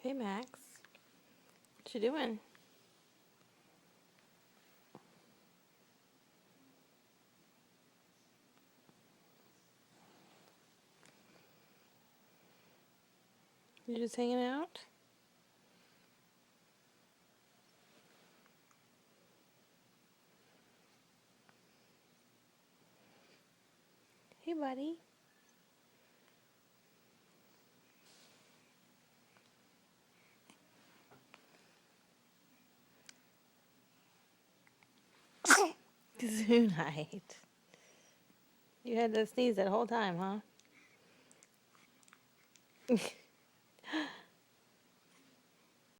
Hey Max, what you doing? You just hanging out? Hey buddy. Zoo night. You had to sneeze that whole time, huh?